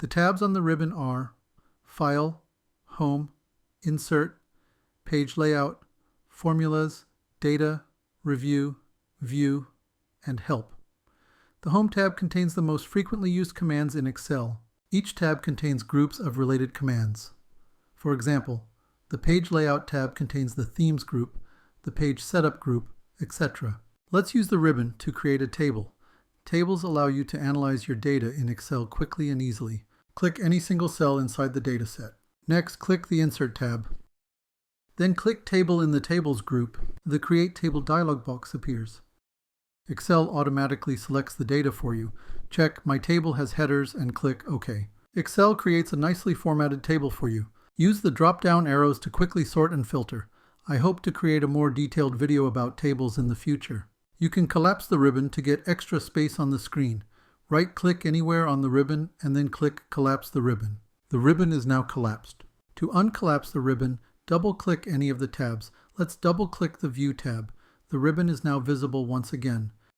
The tabs on the ribbon are File, Home, Insert, Page Layout, Formulas, Data, Review, View, and Help. The Home tab contains the most frequently used commands in Excel. Each tab contains groups of related commands. For example, the Page Layout tab contains the Themes group, the Page Setup group, etc. Let's use the ribbon to create a table. Tables allow you to analyze your data in Excel quickly and easily. Click any single cell inside the dataset. Next, click the Insert tab. Then click Table in the Tables group. The Create Table dialog box appears. Excel automatically selects the data for you. Check My Table has headers and click OK. Excel creates a nicely formatted table for you. Use the drop-down arrows to quickly sort and filter. I hope to create a more detailed video about tables in the future. You can collapse the ribbon to get extra space on the screen. Right-click anywhere on the ribbon and then click Collapse the ribbon. The ribbon is now collapsed. To uncollapse the ribbon, double-click any of the tabs. Let's double-click the View tab. The ribbon is now visible once again.